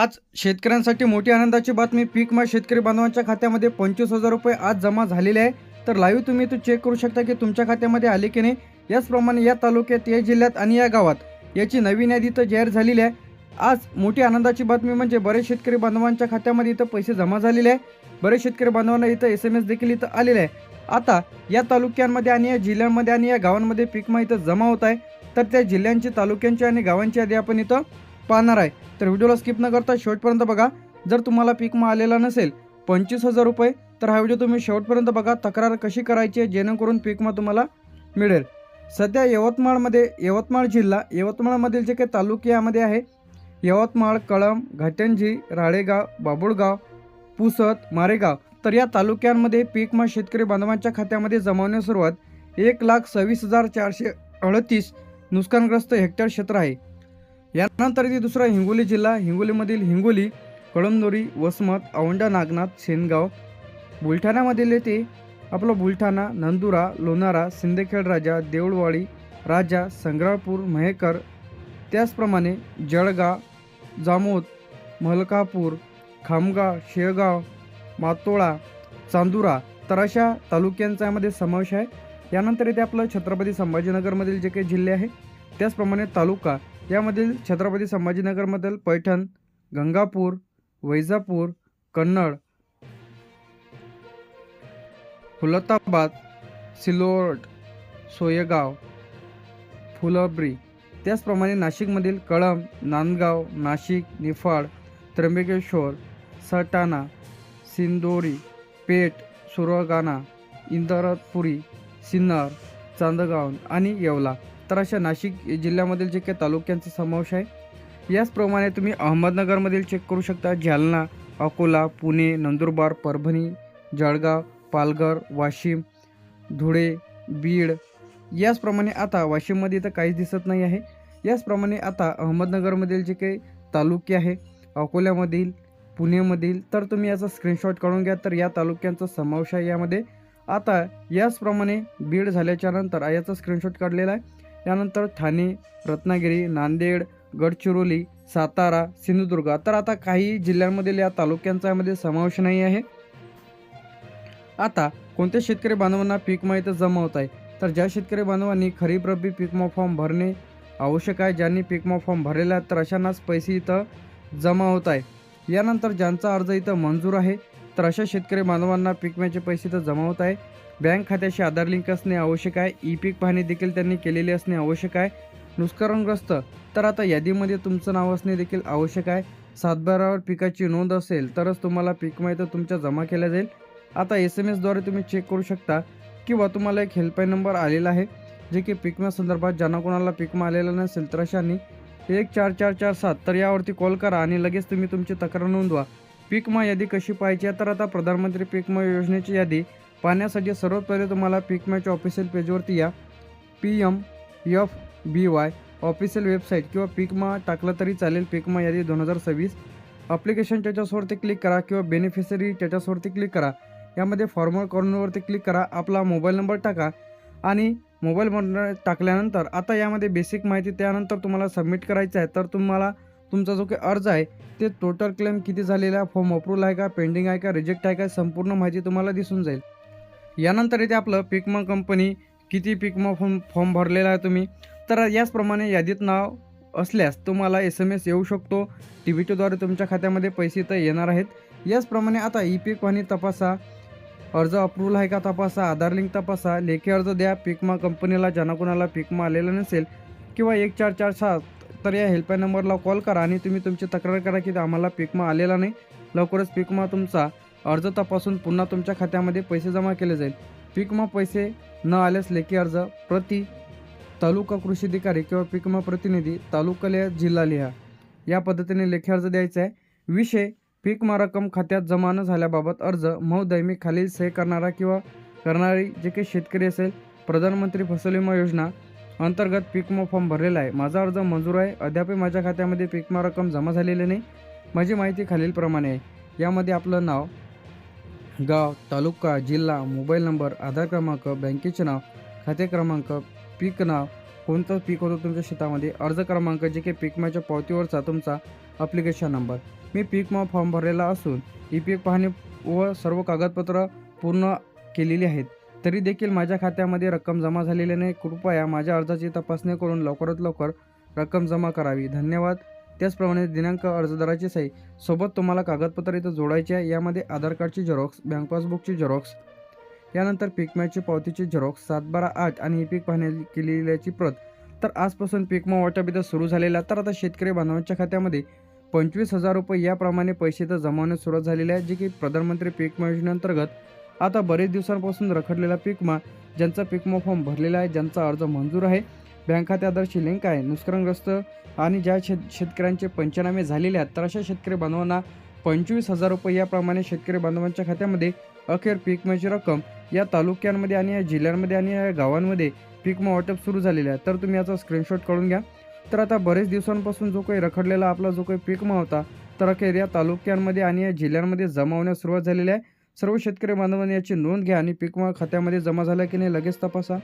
आज शेतकऱ्यांसाठी मोठी आनंदाची बातमी. पीक विमा शेतकरी बांधवांच्या खात्यामध्ये 25,000 रुपये आज जमा झालेले आहे. तर लाईव्ह तुम्ही तो चेक करू शकता की तुमच्या खात्यामध्ये आले की नाही. याचप्रमाणे या तालुक्यात, या जिल्ह्यात आणि या गावात याची नवीन यादी तर जाहीर झालेली आहे. आज मोठी आनंदाची बातमी म्हणजे बरेच शेतकरी बांधवांच्या खात्यामध्ये इथं पैसे जमा झालेले आहे. बरेच शेतकरी बांधवांना इथं SMS देखील इथं आलेले आहे. आता या तालुक्यांमध्ये आणि या जिल्ह्यांमध्ये आणि या गावांमध्ये पीक विमा इथं जमा होत आहे. तर त्या जिल्ह्यांची, तालुक्यांची आणि गावांची यादी आपण इथं पाहणार आहे. तर व्हिडिओला स्किप न करता शेवटपर्यंत बघा. जर तुम्हाला पीक विमा आलेला नसेल 25,000 रुपये, तर हा व्हिडिओ तुम्ही शेवटपर्यंत बघा. तक्रार कशी करायची आहे जेणेकरून पीक विमा तुम्हाला मिळेल. सध्या यवतमाळ जिल्हा, यवतमाळमधील जे काही तालुके यामध्ये आहे, यवतमाळ, कळंब, घाटंजी, राळेगाव, बाबुळगाव, पुसद, मारेगाव, तर या तालुक्यांमध्ये पीक विमा शेतकरी बांधवांच्या खात्यामध्ये जमावण्यास सुरुवात 1,26,438 नुकसानग्रस्त हेक्टर क्षेत्र आहे. यानंतर इथे दुसरा हिंगोली जिल्हा, हिंगोलीमधील हिंगोली, कळमनुरी, वसमत, औंढा नागनाथ, शेनगाव. बुलढाण्यामधील येथे आपलं बुलढाणा, नंदुरा, लोणारा, सिंदखेड राजा, देऊळवाडी राजा, संग्रामपूर, महेकर. त्याचप्रमाणे जळगाव, जामोद, मलकापूर, खामगाव, शेळगाव, मातोळा, चांदुरा, तर अशा तालुक्यांचा यामध्ये समावेश आहे. यानंतर इथे आपलं छत्रपती संभाजीनगरमधील जे काही जिल्हे आहे, त्याचप्रमाणे तालुका यामधील छत्रपती संभाजीनगरमधील पैठण, गंगापूर, वैजापूर, कन्नड, खुलताबाद, सिल्लोड, सोयगाव, फुलंब्री. त्याचप्रमाणे नाशिकमधील कळंब, नांदगाव, नाशिक, निफाड, त्र्यंबकेश्वर, सटाणा, सिंदोरी, पेठ, सुरगाणा, इंदरपुरी, सिन्नर, चांदगाव आणि येवला. तर अशा नाशिक जिल्ह्यामधील जे काही तालुक्यांचा समावेश आहे. याचप्रमाणे तुम्ही अहमदनगरमधील चेक करू शकता. जालना, अकोला, पुणे, नंदुरबार, परभणी, जळगाव, पालघर, वाशिम, धुळे, बीड. याचप्रमाणे आता वाशिममध्ये तर काहीच दिसत नाही आहे. याचप्रमाणे आता अहमदनगरमधील जे काही तालुके आहे, अकोल्यामधील, पुणेमधील, तर तुम्ही याचा स्क्रीनशॉट काढून घ्या. तर या तालुक्यांचा समावेश आहे यामध्ये. आता याचप्रमाणे बीड झाल्याच्या नंतर याचा स्क्रीनशॉट काढलेला आहे. यानंतर ठाणे, रत्नागिरी, नांदेड, गडचिरोली, सातारा, सिंधुदुर्ग. तर आता काही जिल्ह्यांमधील या तालुक्यांचा यामध्ये समावेश नाही आहे. आता कोणत्या शेतकरी बांधवांना पीक विमा इथं जमा होत आहे, तर ज्या शेतकरी बांधवांनी खरीप रब्बी पीक विमा फॉर्म भरणे आवश्यक आहे, ज्यांनी पीक विमा फॉर्म भरलेला आहे, तर अशांनाच पैसे इथं जमा होत आहे. यानंतर ज्यांचा अर्ज इथं मंजूर आहे, तर अशा शेतकरी बांधवांना पीक विम्याचे पैसे इथं जमा होत आहे. बँक खात्याशी आधार लिंक असणे आवश्यक आहे. ई पीक पाहणी देखील त्यांनी केलेली असणे आवश्यक आहे. नुकसानग्रस्त, तर आता यादीमध्ये तुमचं नाव असणे देखील आवश्यक आहे. सातबारावर पिकाची नोंद असेल तरच तुम्हाला पीक विमा इथं तुमच्या जमा केला जाईल. आता SMS द्वारे तुम्ही चेक करू शकता किंवा तुम्हाला एक हेल्पलाईन नंबर आलेला आहे, जे की पीक विमा संदर्भात ज्यांना कोणाला पीक विमा आलेला नसेल तर अशांनी 14447, तर यावरती कॉल करा आणि लगेच तुम्ही तुमची तक्रार नोंदवा. पीक विमा यादी कशी पाहायची आहे, तर आता प्रधानमंत्री पीक विमा योजनेची यादी पाहण्यासाठी सर्वात पहिले तुम्हाला पीक विम्याच्या ऑफिशियल पेजवरती या. PMFBY ऑफिशियल वेबसाईट किंवा पीक विमा टाकलं तरी चालेल. पीक विमा यादी 2026 ॲप्लिकेशन स्टेटसवरती क्लिक करा किंवा बेनिफिशरी स्टेटसवरती क्लिक करा. यामध्ये फॉर्मर कॉर्नरवरती क्लिक करा. आपला मोबाईल नंबर टाका आणि मोबाईल नंबर टाकल्यानंतर आता यामध्ये बेसिक माहिती, त्यानंतर तुम्हाला सबमिट करायचं आहे. तर तुम्हाला तुमचा जो काही अर्ज आहे ते टोटल क्लेम किती झालेला आहे, फॉर्म अप्रूव्हल आहे का, पेंडिंग आहे का, रिजेक्ट आहे का, संपूर्ण माहिती तुम्हाला दिसून जाईल. यानंतर इथे आपलं पीक विमा कंपनी, किती पीक विमा फॉर्म भरलेला आहे तुम्ही, तर याचप्रमाणे यादीत नाव असल्यास तुम्हाला SMS येऊ शकतो. TBTद्वारे तुमच्या खात्यामध्ये पैसे तर येणार आहेत. याचप्रमाणे आता ई पीक पाहणी तपासा, अर्ज अप्रूव्हल आहे का तपासा, आधार लिंक तपासा, लेखी अर्ज द्या पीक विमा कंपनीला ज्यांना कोणाला पीक विमा आलेला नसेल, किंवा 1447, तर या हेल्पलाईन नंबरला कॉल करा आणि तुम्ही तुमची तक्रार करा की आम्हाला पीक विमा आलेला नाही. लवकरच पीक विमा तुमचा अर्ज तपासून पुन्हा तुमच्या खात्यामध्ये पैसे जमा केले जाईल. पीक विमा पैसे न आल्यास लेखी अर्ज प्रति तालुका कृषी अधिकारी किंवा पीक विमा प्रतिनिधी, तालुका लिहा, जिल्हा लिहा, या पद्धतीने लेखी अर्ज द्यायचा आहे. विषय पीक विमा रक्कम खात्यात जमा न झाल्याबाबत अर्ज. महोदय, मी खालील सही करणारा किंवा करणारी जे काही शेतकरी असेल, प्रधानमंत्री फसल विमा योजना अंतर्गत पीक विमा फॉर्म भरलेला आहे. माझा अर्ज मंजूर आहे. अद्याप माझ्या खात्यामध्ये पीक विमा रक्कम जमा झालेली नाही. माझी माहिती खालीलप्रमाणे आहे. यामध्ये आपलं नाव, गाव, तालुका, जिल्हा, मोबाईल नंबर, आधार क्रमांक, बँकेचे नाव, खाते क्रमांक, पीक नाव, कोणतं पीक होतं तुमच्या शेतामध्ये, अर्ज क्रमांक जे काही पीक विम्याच्या पावतीवरचा तुमचा ॲप्लिकेशन नंबर. मी पीक विमा फॉर्म भरलेला असून ई-पीक पाहणी व सर्व कागदपत्र पूर्ण केलेली आहेत. तरी देखील माझ्या खात्यामध्ये रक्कम जमा झालेली नाही. कृपया माझ्या अर्जाची तपासणी करून लवकरात लवकर रक्कम जमा करावी. धन्यवाद. त्याचप्रमाणे दिनांक, अर्जदाराची सही सोबत तुम्हाला कागदपत्र इथं जोडायचे आहे. यामध्ये आधार कार्डची झेरॉक्स, बँक पासबुकची झेरॉक्स, यानंतर पीक विम्याची पावतीची झेरॉक्स 7/12/8 आणि ई-पीक पाहणी केलेल्याची प्रत. तर आजपासून पीक विमा वाटप इथं सुरू झालेला. तर आता शेतकरी बांधवांच्या खात्यामध्ये 25,000 रुपये याप्रमाणे पैसे इथं जमा होण्यास सुरुवात झालेली आहे, जे की प्रधानमंत्री पीक विमा योजनेअंतर्गत आता बरेच दिवसांपासून रखडलेला पीक विमा, ज्यांचा पीक विमा फॉर्म भरलेला आहे, ज्यांचा अर्ज मंजूर आहे, बँक खाते आधारची लिंक आहे, नुकसानग्रस्त आणि ज्या शेतकऱ्यांचे पंचनामे झालेले आहेत, तर अशा शेतकरी बांधवांना 25,000 रुपये याप्रमाणे शेतकरी बांधवांच्या खात्यामध्ये अखेर पीक विम्याची रक्कम या तालुक्यांमध्ये आणि या जिल्ह्यांमध्ये आणि या गावांमध्ये पीक विमा वाटप सुरू झालेले आहे. तर तुम्ही याचा स्क्रीनशॉट काढून घ्या. तर आता बरेच दिवसांपासून जो काही रखडलेला आपला जो काही पीक विमा होता, तर अखेर या तालुक्यांमध्ये आणि या जिल्ह्यांमध्ये जमा होण्यास सुरुवात झालेली आहे. सर्व शेतकरी बांधवांनी याची नोंद घ्या आणि पीक विमा खात्यामध्ये जमा झाला की नाही लगेच तपासा.